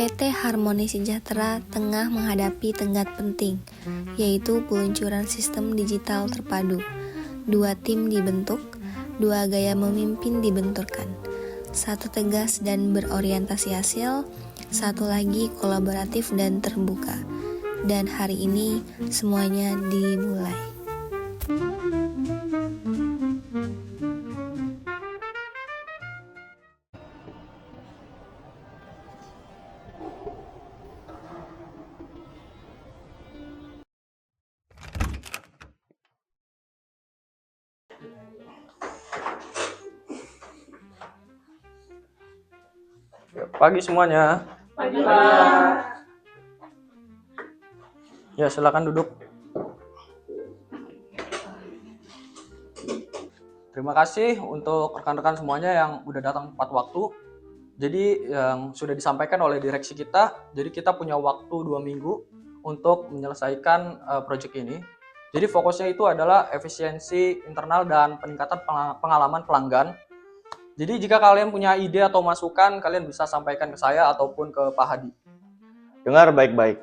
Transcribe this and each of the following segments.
PT Harmoni Sejahtera tengah menghadapi tenggat penting, yaitu peluncuran sistem digital terpadu. 2 tim dibentuk, 2 gaya memimpin dibenturkan. 1 tegas dan berorientasi hasil, 1 lagi kolaboratif dan terbuka. Dan hari ini semuanya dimulai. Pagi semuanya. Pagi, Pak. Ya, silakan duduk. Terima kasih untuk rekan-rekan semuanya yang udah datang tepat waktu. Jadi yang sudah disampaikan oleh direksi kita, jadi kita punya waktu 2 minggu untuk menyelesaikan proyek ini. Jadi fokusnya itu adalah efisiensi internal dan peningkatan pengalaman pelanggan. Jadi jika kalian punya ide atau masukan, kalian bisa sampaikan ke saya ataupun ke Pak Hadi. Dengar baik-baik.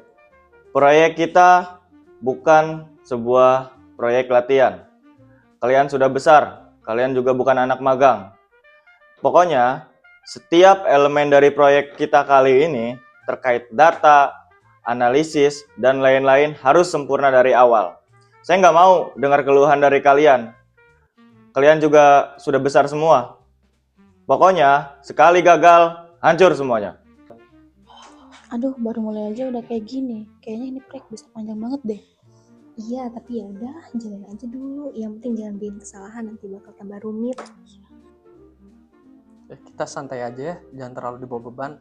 Proyek kita bukan sebuah proyek latihan. Kalian sudah besar, kalian juga bukan anak magang. Pokoknya, setiap elemen dari proyek kita kali ini terkait data, analisis, dan lain-lain harus sempurna dari awal. Saya nggak mau dengar keluhan dari kalian. Kalian juga sudah besar semua. Pokoknya, sekali gagal, hancur semuanya. Aduh, baru mulai aja udah kayak gini. Kayaknya ini proyek bisa panjang banget deh. Iya, tapi ya udah, jalanin aja dulu. Yang penting jangan bikin kesalahan, nanti bakal tambah rumit. Kita santai aja ya, jangan terlalu dibawa beban.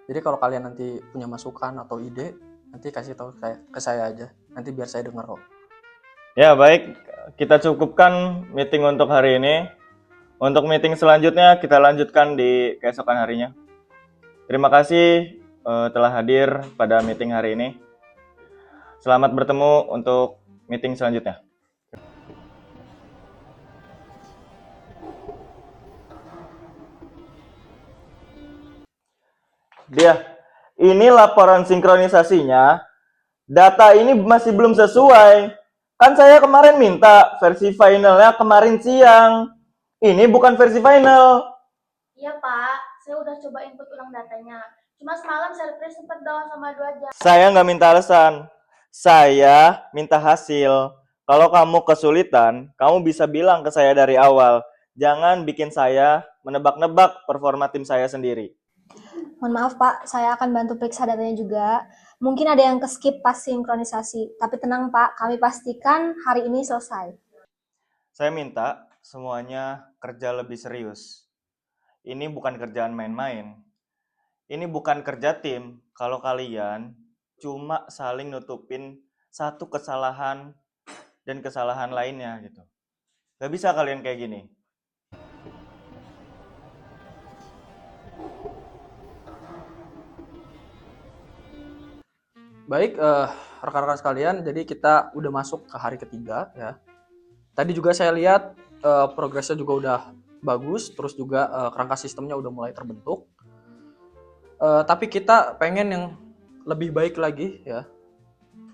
Jadi kalau kalian nanti punya masukan atau ide, nanti kasih tahu ke saya aja. Nanti biar saya dengar kok. Ya baik, kita cukupkan meeting untuk hari ini. Untuk meeting selanjutnya kita lanjutkan di keesokan harinya. Terima kasih telah hadir pada meeting hari ini. Selamat bertemu untuk meeting selanjutnya. Dia, ini laporan sinkronisasinya. Data ini masih belum sesuai. Kan saya kemarin minta versi finalnya kemarin siang. Ini bukan versi final. Iya Pak, saya udah coba input ulang datanya. Cuma semalam server sempat down sama 2 jam. Saya nggak minta alasan. Saya minta hasil. Kalau kamu kesulitan, kamu bisa bilang ke saya dari awal. Jangan bikin saya menebak-nebak performa tim saya sendiri. Mohon maaf Pak, saya akan bantu periksa datanya juga. Mungkin ada yang keskip pas sinkronisasi, tapi tenang Pak, kami pastikan hari ini selesai. Saya minta semuanya kerja lebih serius. Ini bukan kerjaan main-main. Ini bukan kerja tim kalau kalian cuma saling nutupin satu kesalahan dan kesalahan lainnya gitu. Gak bisa kalian kayak gini. Baik, rekan-rekan sekalian, jadi kita udah masuk ke hari ketiga ya. Tadi juga saya lihat progresnya juga udah bagus, terus juga kerangka sistemnya udah mulai terbentuk. Tapi kita pengen yang lebih baik lagi ya.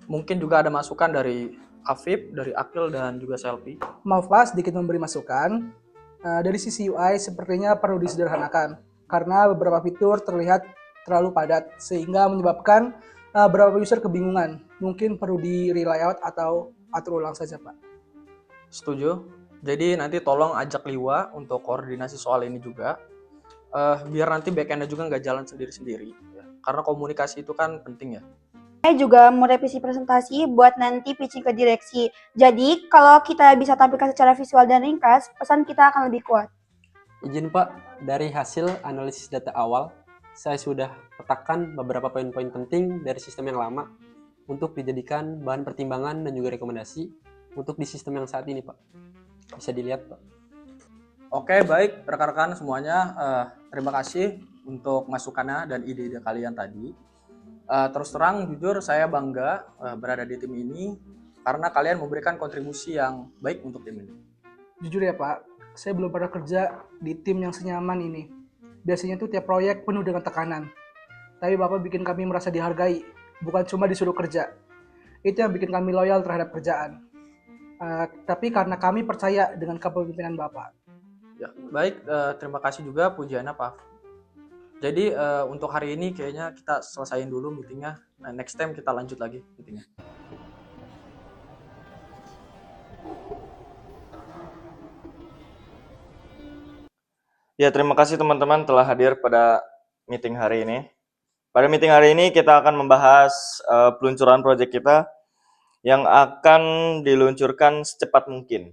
Mungkin juga ada masukan dari Afif, dari Akil, dan juga Selfie. Maaf Pak, sedikit memberi masukan. Dari sisi UI sepertinya perlu disederhanakan karena beberapa fitur terlihat terlalu padat sehingga menyebabkan beberapa user kebingungan. Mungkin perlu di re-layout atau atur ulang saja Pak. Setuju. Jadi nanti tolong ajak Liwa untuk koordinasi soal ini juga. Biar nanti backend-nya juga nggak jalan sendiri-sendiri. Ya. Karena komunikasi itu kan penting ya. Saya juga mau revisi presentasi buat nanti pitching ke direksi. Jadi, kalau kita bisa tampilkan secara visual dan ringkas, pesan kita akan lebih kuat. Izin Pak, dari hasil analisis data awal, saya sudah petakan beberapa poin-poin penting dari sistem yang lama untuk dijadikan bahan pertimbangan dan juga rekomendasi untuk di sistem yang saat ini Pak. Bisa dilihat Pak. Oke, baik rekan-rekan semuanya. Terima kasih untuk masukannya dan ide-ide kalian tadi. Terus terang, jujur saya bangga berada di tim ini karena kalian memberikan kontribusi yang baik untuk tim ini. Jujur ya Pak, saya belum pernah kerja di tim yang senyaman ini. Biasanya tuh tiap proyek penuh dengan tekanan. tapi Bapak bikin kami merasa dihargai, bukan cuma disuruh kerja. Itu yang bikin kami loyal terhadap kerjaan. Tapi karena kami percaya dengan kepemimpinan Bapak. Ya, baik, terima kasih juga pujiannya Pak. Jadi untuk hari ini kayaknya kita selesaiin dulu meetingnya. Nah, next time kita lanjut lagi meetingnya. Ya, terima kasih teman-teman telah hadir pada meeting hari ini. Pada meeting hari ini kita akan membahas peluncuran proyek kita yang akan diluncurkan secepat mungkin.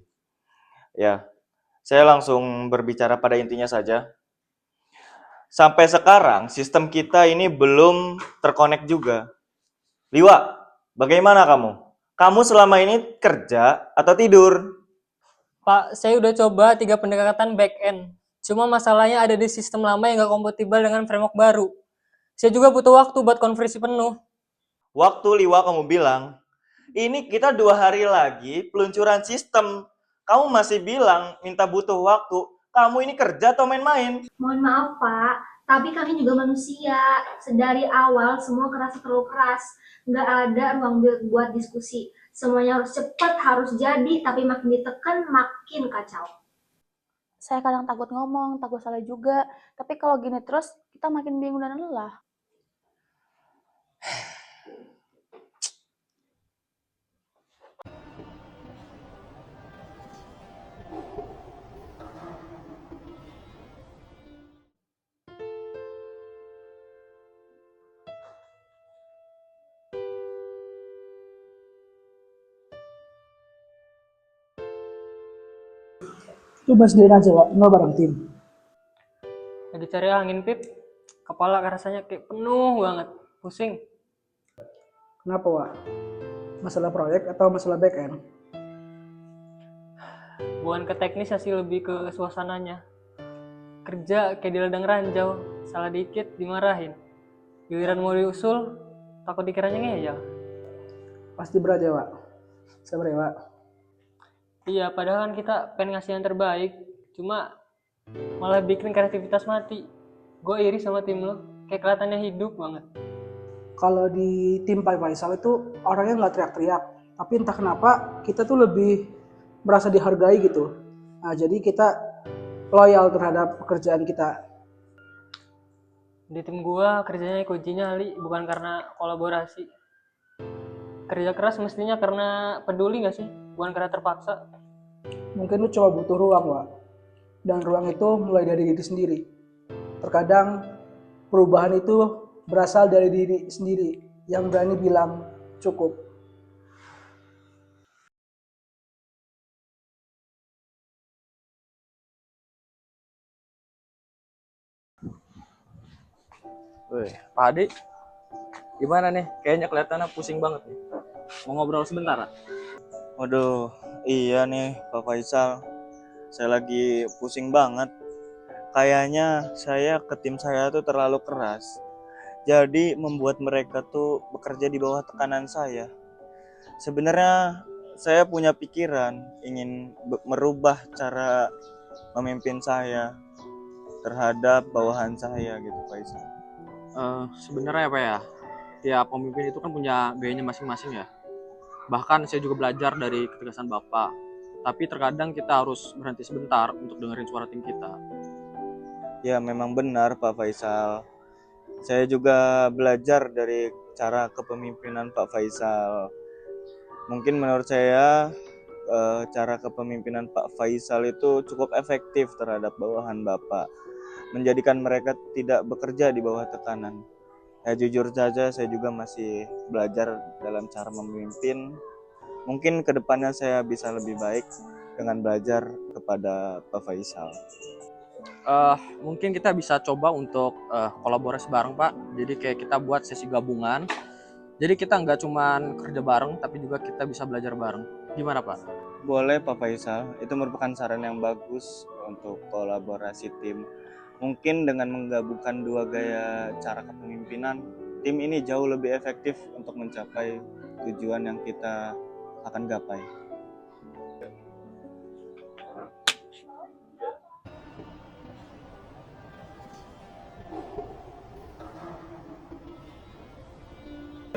Ya, saya langsung berbicara pada intinya saja. Sampai sekarang sistem kita ini belum terkonek juga. Liwa, bagaimana kamu? Kamu selama ini kerja atau tidur? Pak, saya udah coba 3 pendekatan back-end. Cuma masalahnya ada di sistem lama yang nggak kompatibel dengan framework baru. Saya juga butuh waktu buat konversi penuh. Waktu Liwa kamu bilang, ini kita 2 hari lagi peluncuran sistem. Kamu masih bilang minta butuh waktu. Kamu ini kerja atau main-main? Mohon maaf Pak, tapi kami juga manusia. Sedari awal semua kerasa terlalu keras. Nggak ada ruang buat diskusi. Semuanya harus cepat, harus jadi, tapi makin ditekan makin kacau. Saya kadang takut ngomong, takut salah juga. Tapi kalau gini terus, kita makin bingung dan lelah. Coba sendiri aja Pak, nggak bareng tim. Lagi cari angin, Pip. Kepala rasanya kayak penuh banget. Pusing. Kenapa Pak? Masalah proyek atau masalah back-end? Bukan ke teknisnya sih, lebih ke suasananya. Kerja kayak di ladang ranjau. Salah dikit dimarahin. Giliran mau diusul, takut dikiranya ngeyel. Pasti berat ya Pak. Sabar ya Pak. Iya, padahal kan kita pengen ngasih yang terbaik. Cuma malah bikin kreativitas mati. Gue iri sama tim lo. Kayak kelihatannya hidup banget. Kalau di tim Pak Faisal itu orangnya nggak teriak-teriak. Tapi entah kenapa kita tuh lebih merasa dihargai gitu. Nah, jadi kita loyal terhadap pekerjaan kita. Di tim gua kerjanya kuncinya Ali, bukan karena kolaborasi. Kerja keras mestinya karena peduli gak sih? Bukan karena terpaksa. Mungkin lu coba butuh ruang, Pak. Dan ruang itu mulai dari diri sendiri. Terkadang perubahan itu berasal dari diri sendiri yang berani bilang cukup. Wih, Pak Adi, gimana nih? Kayaknya kelihatannya pusing banget nih. Mau ngobrol sebentar? Waduh, iya nih Pak Faisal. Saya lagi pusing banget. Kayaknya saya ke tim saya tuh terlalu keras. Jadi membuat mereka tuh bekerja di bawah tekanan saya. Sebenarnya saya punya pikiran ingin merubah cara memimpin saya terhadap bawahan saya gitu Faisal. Sebenarnya apa ya? Tiap pemimpin itu kan punya gayanya masing-masing ya. Bahkan saya juga belajar dari ketegasan Bapak. Tapi terkadang kita harus berhenti sebentar untuk dengerin suara tim kita. Ya memang benar Pak Faisal. Saya juga belajar dari cara kepemimpinan Pak Faisal. Mungkin menurut saya cara kepemimpinan Pak Faisal itu cukup efektif terhadap bawahan Bapak. Menjadikan mereka tidak bekerja di bawah tekanan. Ya jujur saja saya juga masih belajar dalam cara memimpin. Mungkin kedepannya saya bisa lebih baik dengan belajar kepada Pak Faisal. Mungkin kita bisa coba untuk kolaborasi bareng Pak. Jadi kayak kita buat sesi gabungan. Jadi kita nggak cuman kerja bareng, tapi juga kita bisa belajar bareng. Gimana Pak? Boleh Pak Faisal, itu merupakan saran yang bagus untuk kolaborasi tim. Mungkin dengan menggabungkan dua gaya cara kepemimpinan, tim ini jauh lebih efektif untuk mencapai tujuan yang kita akan gapai.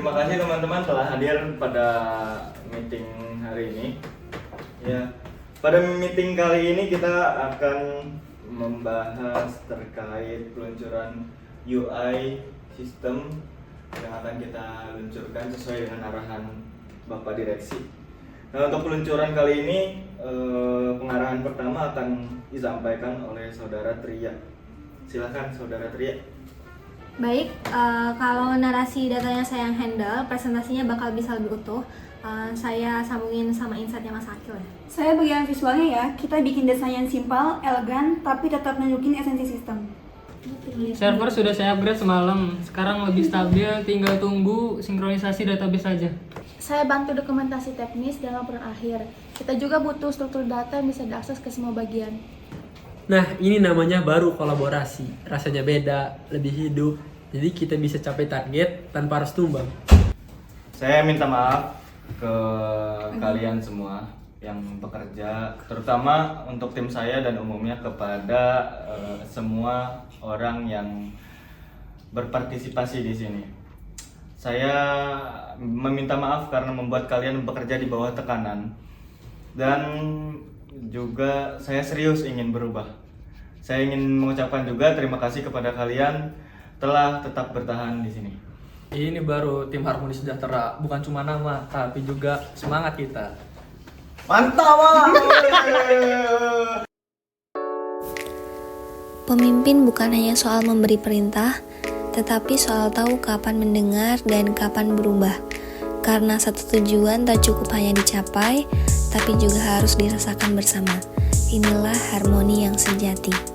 Terima kasih teman-teman telah hadir pada meeting hari ini. Ya, pada meeting kali ini kita akan membahas terkait peluncuran UI sistem yang akan kita luncurkan sesuai dengan arahan Bapak Direksi. Nah, untuk peluncuran kali ini pengarahan pertama akan disampaikan oleh Saudara Tria. Silakan Saudara Tria. Baik, kalau narasi datanya saya yang handle, presentasinya bakal bisa lebih utuh. Saya sambungin sama insight-nya Mas Akil ya. Saya bagian visualnya ya, kita bikin desain yang simpel, elegan, tapi tetap nunjukin esensi sistem. Server sudah saya upgrade semalam, sekarang lebih stabil, tinggal tunggu sinkronisasi database saja. Saya bantu dokumentasi teknis dan laporan akhir. Kita juga butuh struktur data yang bisa diakses ke semua bagian. Nah, ini namanya baru kolaborasi. Rasanya beda, lebih hidup. Jadi kita bisa capai target tanpa harus tumbang. Saya minta maaf ke kalian semua yang bekerja, terutama untuk tim saya dan umumnya kepada semua orang yang berpartisipasi di sini. Saya meminta maaf karena membuat kalian bekerja di bawah tekanan, dan juga saya serius ingin berubah. Saya ingin mengucapkan juga terima kasih kepada kalian telah tetap bertahan di sini. Ini baru tim Harmoni Sejahtera, bukan cuma nama, tapi juga semangat kita. Mantap, Bang! Pemimpin bukan hanya soal memberi perintah, tetapi soal tahu kapan mendengar dan kapan berubah. Karena satu tujuan tak cukup hanya dicapai, tapi juga harus dirasakan bersama. Inilah harmoni yang sejati.